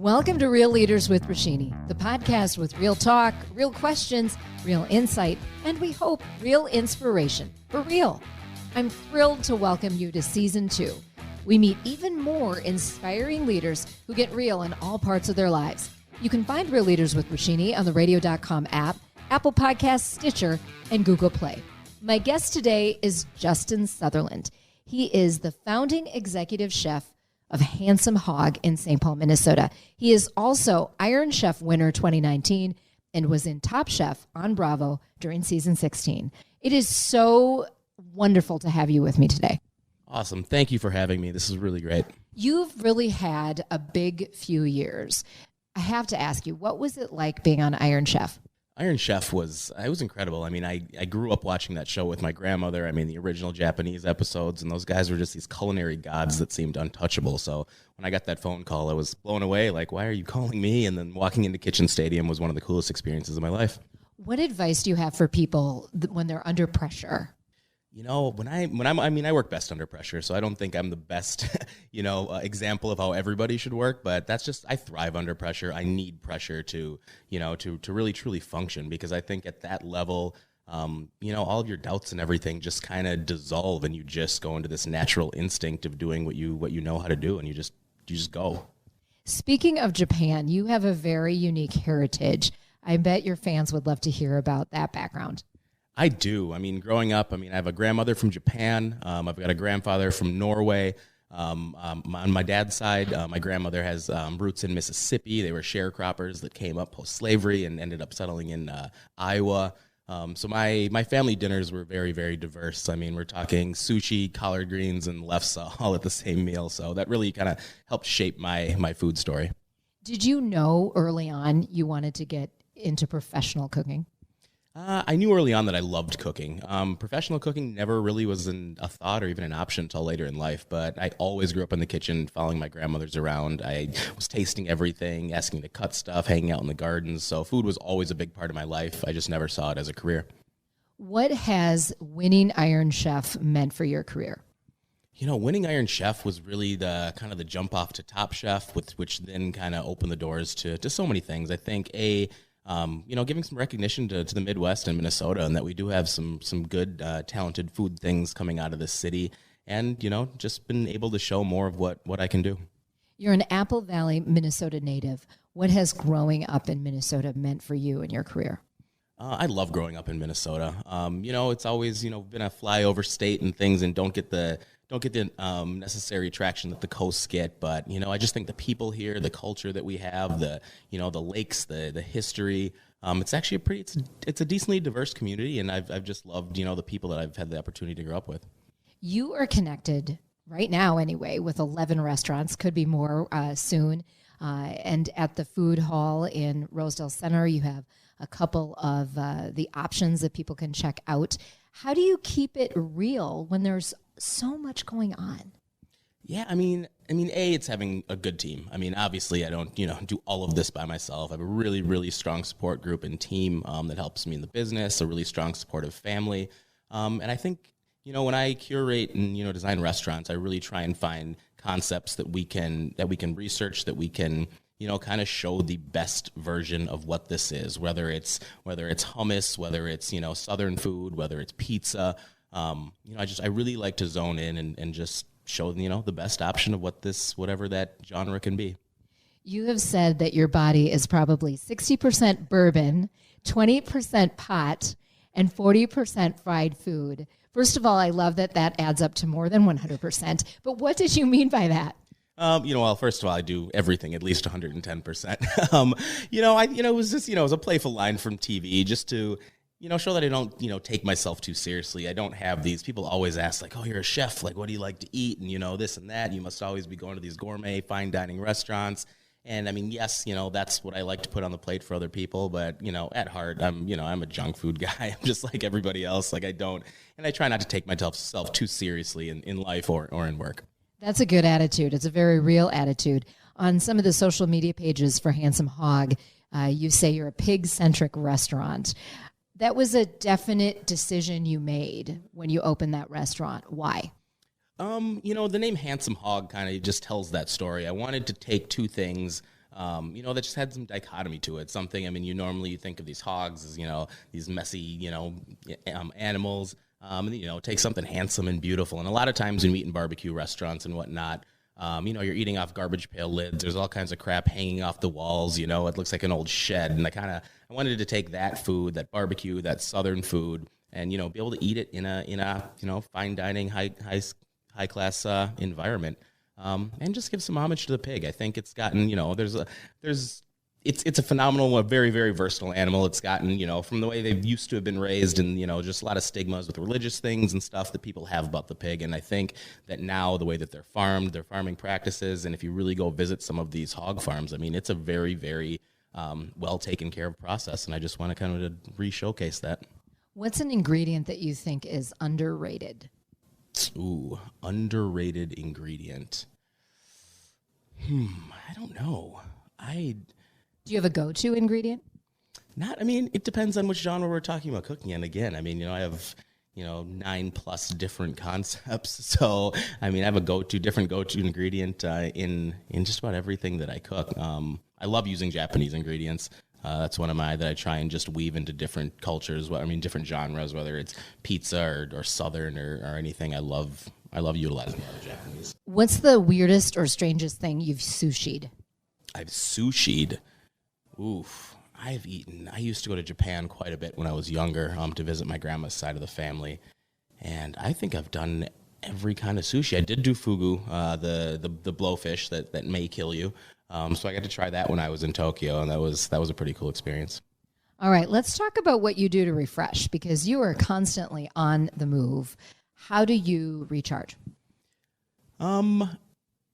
Welcome to Real Leaders with Roshini, the podcast with real talk, real questions, real insight, and we hope real inspiration for real. I'm thrilled to welcome you to Season 2. We meet even more inspiring leaders who get real in all parts of their lives. You can find Real Leaders with Roshini on the radio.com app, Apple Podcasts, Stitcher, and Google Play. My guest today is Justin Sutherland. He is the founding executive chef of Handsome Hog in St. Paul, Minnesota. He is also Iron Chef winner 2019 and was in Top Chef on Bravo during season 16. It is so wonderful to have you with me today. Awesome. Thank you for having me. This is really great. You've really had a big few years. I have to ask you, what was it like being on Iron Chef? Iron Chef was incredible. I mean, I grew up watching that show with my grandmother. I mean, the original Japanese episodes, and those guys were just these culinary gods that seemed untouchable. So when I got that phone call, I was blown away. Like, why are you calling me? And then walking into Kitchen Stadium was one of the coolest experiences of my life. What advice do you have for people when they're under pressure? You know, I work best under pressure, so I don't think I'm the best, example of how everybody should work, but that's just, I thrive under pressure. I need pressure to really truly function, because I think at that level, all of your doubts and everything just kind of dissolve, and you just go into this natural instinct of doing what you know how to do, and you just go. Speaking of Japan, you have a very unique heritage. I bet your fans would love to hear about that background. I do. I mean, growing up, I have a grandmother from Japan. I've got a grandfather from Norway. On my dad's side, my grandmother has roots in Mississippi. They were sharecroppers that came up post-slavery and ended up settling in Iowa. So my family dinners were very, very diverse. I mean, we're talking sushi, collard greens, and lefse all at the same meal. So that really kind of helped shape my food story. Did you know early on you wanted to get into professional cooking? I knew early on that I loved cooking. Professional cooking never really was a thought or even an option until later in life, but I always grew up in the kitchen following my grandmothers around. I was tasting everything, asking to cut stuff, hanging out in the gardens, so food was always a big part of my life. I just never saw it as a career. What has winning Iron Chef meant for your career? You know, winning Iron Chef was really the kind of the jump off to Top Chef, which then kind of opened the doors to so many things. I think giving some recognition to the Midwest and Minnesota, and that we do have some good, talented food things coming out of this city, and, just been able to show more of what I can do. You're an Apple Valley, Minnesota native. What has growing up in Minnesota meant for you and your career? I love growing up in Minnesota. It's always, been a flyover state and things, and don't get the necessary traction that the coasts get. But, I just think the people here, the culture that we have, the lakes, the history, it's actually it's a decently diverse community. And I've just loved, the people that I've had the opportunity to grow up with. You are connected right now anyway with 11 restaurants, could be more soon. And at the food hall in Rosedale Center, you have a couple of the options that people can check out. How do you keep it real when there's so much going on? Yeah, it's having a good team. Obviously, I don't, do all of this by myself. I have a really, really strong support group and team that helps me in the business, a really strong supportive family. And I think, when I curate and, design restaurants, I really try and find concepts that we can research, that we can, kind of show the best version of what this is, whether it's hummus, whether it's, Southern food, whether it's pizza. I really like to zone in and just show, the best option of whatever that genre can be. You have said that your body is probably 60% bourbon, 20% pot, and 40% fried food. First of all, I love that adds up to more than 100%. But what did you mean by that? First of all, I do everything at least 110%. It was just, it was a playful line from TV just to, show that I don't, take myself too seriously. I don't have these, people always ask, like, oh, you're a chef, like, what do you like to eat? And, this and that. You must always be going to these gourmet, fine dining restaurants. And yes, that's what I like to put on the plate for other people. But, at heart, I'm a junk food guy. I'm just like everybody else. Like, I try not to take myself too seriously in life or in work. That's a good attitude. It's a very real attitude. On some of the social media pages for Handsome Hog, you say you're a pig-centric restaurant. That was a definite decision you made when you opened that restaurant. Why? The name Handsome Hog kind of just tells that story. I wanted to take two things that just had some dichotomy to it. Something, I mean, you think of these hogs as, these messy, animals, and, take something handsome and beautiful. And a lot of times when we eat in barbecue restaurants and whatnot, you're eating off garbage pail lids. There's all kinds of crap hanging off the walls. It looks like an old shed. And I wanted to take that food, that barbecue, that Southern food, and, be able to eat it in a fine dining, high class environment. And just give some homage to the pig. I think it's gotten, it's a phenomenal, a very, very versatile animal. It's gotten, from the way they've used to have been raised and, just a lot of stigmas with religious things and stuff that people have about the pig. And I think that now the way that they're farmed, their farming practices, and if you really go visit some of these hog farms, I mean, it's a very, very well taken care of process. And I just want to kind of re-showcase that. What's an ingredient that you think is underrated? Ooh, underrated ingredient. I don't know. Do you have a go-to ingredient? It depends on which genre we're talking about cooking in. Again, I have, 9+ different concepts. So, I have a different go-to ingredient in just about everything that I cook. I love using Japanese ingredients. That's one of that I try and just weave into different cultures. Different genres, whether it's pizza or Southern or anything. I love utilizing a lot of Japanese. What's the weirdest or strangest thing you've sushi'd? I've sushi'd. Oof. I used to go to Japan quite a bit when I was younger to visit my grandma's side of the family. And I think I've done every kind of sushi. I did do fugu, the blowfish that may kill you. So I got to try that when I was in Tokyo, and that was a pretty cool experience. All right, let's talk about what you do to refresh, because you are constantly on the move. How do you recharge?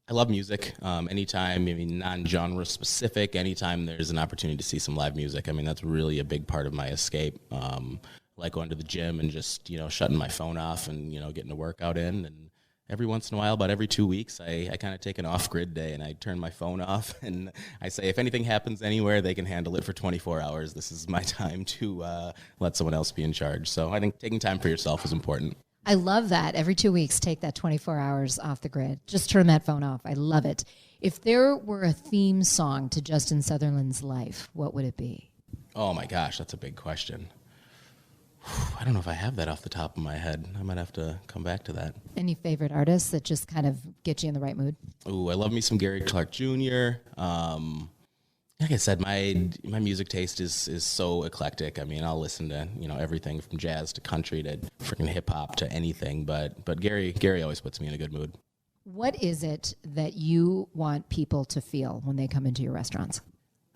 I love music. Anytime, non-genre specific, anytime there's an opportunity to see some live music, that's really a big part of my escape. Like going to the gym and just, shutting my phone off and, getting a workout in. And every once in a while, about every 2 weeks, I kind of take an off-grid day and I turn my phone off and I say, if anything happens anywhere, they can handle it for 24 hours. This is my time to let someone else be in charge. So I think taking time for yourself is important. I love that. Every 2 weeks, take that 24 hours off the grid. Just turn that phone off. I love it. If there were a theme song to Justin Sutherland's life, what would it be? Oh my gosh, that's a big question. I don't know if I have that off the top of my head. I might have to come back to that. Any favorite artists that just kind of get you in the right mood? Ooh, I love me some Gary Clark Jr. Like I said, my music taste is so eclectic. I'll listen to everything from jazz to country to freaking hip hop to anything. But Gary always puts me in a good mood. What is it that you want people to feel when they come into your restaurants?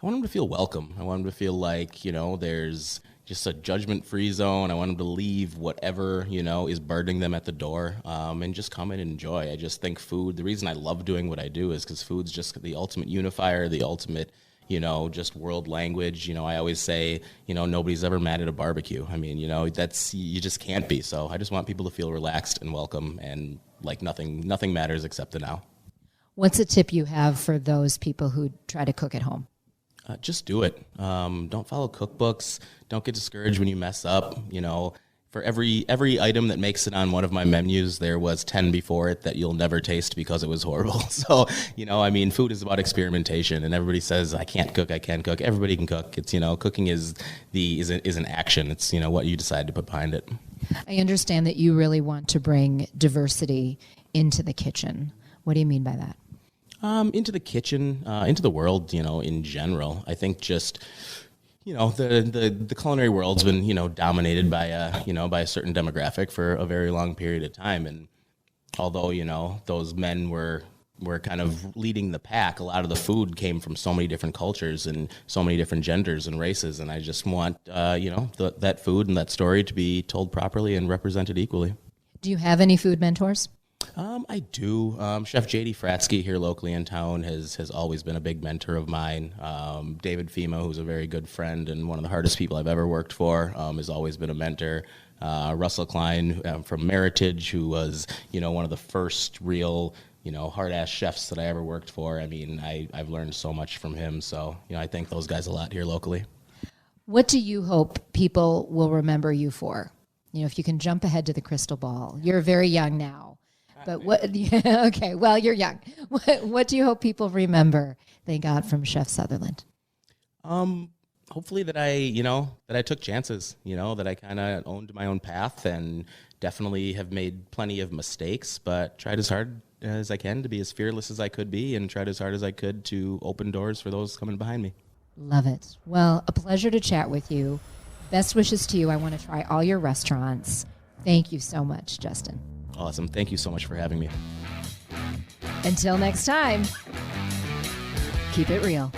I want them to feel welcome. I want them to feel like there's just a judgment-free zone. I want them to leave whatever is burdening them at the door, and just come and enjoy. I just think food. The reason I love doing what I do is because food's just the ultimate unifier, the ultimate. Just world language. I always say, nobody's ever mad at a barbecue. That's, you just can't be. So I just want people to feel relaxed and welcome and like nothing matters except the now. What's a tip you have for those people who try to cook at home? Just do it. Don't follow cookbooks. Don't get discouraged when you mess up. For every item that makes it on one of my menus, there was 10 before it that you'll never taste because it was horrible. So, food is about experimentation, and everybody says, I can't cook, I can cook. Everybody can cook. It's, cooking is an action. It's, what you decide to put behind it. I understand that you really want to bring diversity into the kitchen. What do you mean by that? Into the kitchen, into the world, in general. I think just... the culinary world's been, dominated by a certain demographic for a very long period of time. And although, those men were kind of leading the pack, a lot of the food came from so many different cultures and so many different genders and races. And I just want, that food and that story to be told properly and represented equally. Do you have any food mentors? I do. Chef J.D. Fratsky here locally in town has always been a big mentor of mine. David Fhima, who's a very good friend and one of the hardest people I've ever worked for, has always been a mentor. Russell Klein from Meritage, who was, one of the first real, hard-ass chefs that I ever worked for. I've learned so much from him. So, I thank those guys a lot here locally. What do you hope people will remember you for? If you can jump ahead to the crystal ball. You're very young now. But what? Yeah, okay. Well, you're young. What do you hope people remember they got from Chef Sutherland? Hopefully that I took chances, that I kind of owned my own path and definitely have made plenty of mistakes, but tried as hard as I can to be as fearless as I could be and tried as hard as I could to open doors for those coming behind me. Love it. Well, a pleasure to chat with you. Best wishes to you. I want to try all your restaurants. Thank you so much, Justin. Awesome. Thank you so much for having me. Until next time, keep it real.